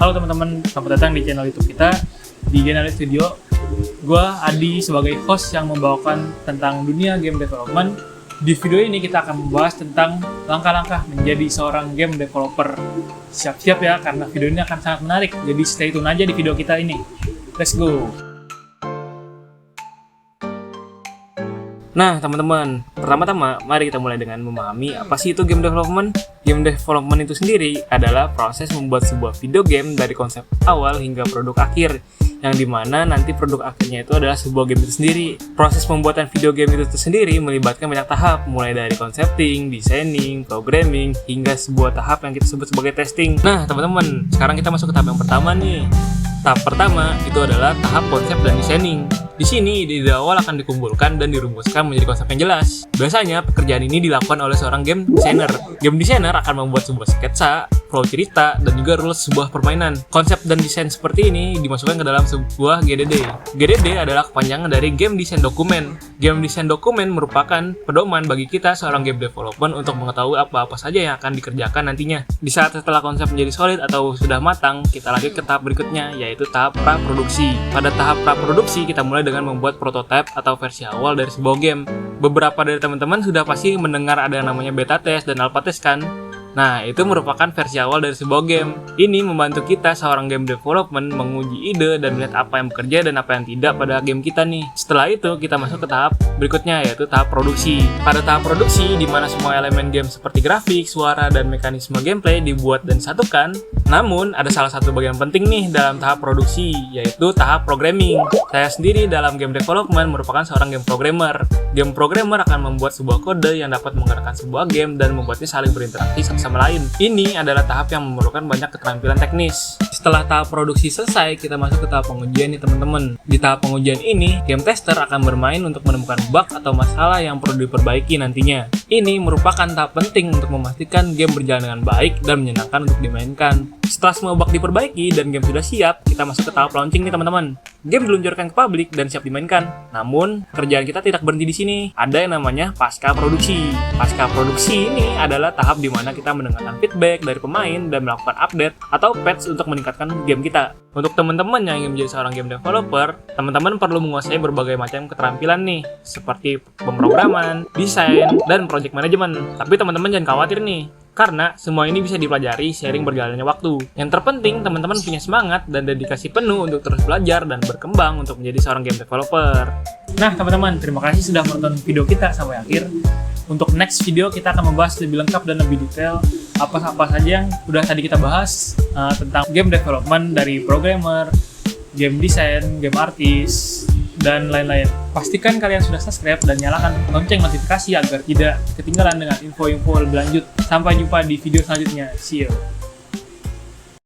Halo teman-teman, selamat datang di channel YouTube kita di Generate Studio. Gue Adi sebagai host yang membawakan tentang dunia game development. Di video ini kita akan membahas tentang langkah-langkah menjadi seorang game developer. Siap-siap ya, karena video ini akan sangat menarik. Jadi stay tune aja di video kita ini. Let's go! Nah teman-teman, pertama-tama mari kita mulai dengan memahami apa sih itu game development. Game development itu sendiri adalah proses membuat sebuah video game dari konsep awal hingga produk akhir, yang dimana nanti produk akhirnya itu adalah sebuah game itu sendiri. Proses pembuatan video game itu sendiri melibatkan banyak tahap, mulai dari concepting, designing, programming, hingga sebuah tahap yang kita sebut sebagai testing. Nah teman-teman, sekarang kita masuk ke tahap yang pertama nih. Tahap pertama itu adalah tahap konsep dan designing. Di sini ide awal akan dikumpulkan dan dirumuskan menjadi konsep yang jelas. Biasanya pekerjaan ini dilakukan oleh seorang game designer. Game designer akan membuat sebuah sketsa, flow cerita, dan juga rules sebuah permainan. Konsep dan desain seperti ini dimasukkan ke dalam sebuah GDD. GDD adalah kepanjangan dari Game Design Document. Game Design Document merupakan pedoman bagi kita seorang game development untuk mengetahui apa-apa saja yang akan dikerjakan nantinya. Di saat setelah konsep menjadi solid atau sudah matang, kita lanjut ke tahap berikutnya, yaitu tahap praproduksi. Pada tahap praproduksi, kita mulai dengan membuat prototipe atau versi awal dari sebuah game. Beberapa dari teman-teman sudah pasti mendengar ada yang namanya beta test dan alpha test kan? Nah, itu merupakan versi awal dari sebuah game. Ini membantu kita seorang game development menguji ide dan melihat apa yang bekerja dan apa yang tidak pada game kita nih. Setelah itu, kita masuk ke tahap berikutnya, yaitu tahap produksi. Pada tahap produksi, di mana semua elemen game seperti grafik, suara, dan mekanisme gameplay dibuat dan disatukan. Namun, ada salah satu bagian penting nih dalam tahap produksi, yaitu tahap programming. Saya sendiri dalam game development merupakan seorang game programmer. Game programmer akan membuat sebuah kode yang dapat menggerakkan sebuah game dan membuatnya saling berinteraksi sama lain. Ini adalah tahap yang memerlukan banyak keterampilan teknis. Setelah tahap produksi selesai, kita masuk ke tahap pengujian nih teman-teman. Di tahap pengujian ini, game tester akan bermain untuk menemukan bug atau masalah yang perlu diperbaiki nantinya. Ini merupakan tahap penting untuk memastikan game berjalan dengan baik dan menyenangkan untuk dimainkan. Setelah semua bug diperbaiki dan game sudah siap, kita masuk ke tahap launching nih teman-teman. Game diluncurkan ke publik dan siap dimainkan. Namun, kerjaan kita tidak berhenti di sini. Ada yang namanya pasca produksi. Pasca produksi ini adalah tahap di mana kita mendengarkan feedback dari pemain dan melakukan update atau patch untuk meningkatkan game kita. Untuk teman-teman yang ingin menjadi seorang game developer, teman-teman perlu menguasai berbagai macam keterampilan nih, seperti pemrograman, desain, dan project management. Tapi teman-teman jangan khawatir nih, karena semua ini bisa dipelajari seiring berjalannya waktu. Yang terpenting, teman-teman punya semangat dan dedikasi penuh untuk terus belajar dan berkembang untuk menjadi seorang game developer. Nah teman-teman, terima kasih sudah menonton video kita sampai akhir. Untuk next video kita akan membahas lebih lengkap dan lebih detail apa saja yang udah tadi kita bahas tentang game development dari programmer, game design, game artist, dan lain-lain. Pastikan kalian sudah subscribe dan nyalakan lonceng notifikasi agar tidak ketinggalan dengan info-info lebih lanjut. Sampai jumpa di video selanjutnya. See you!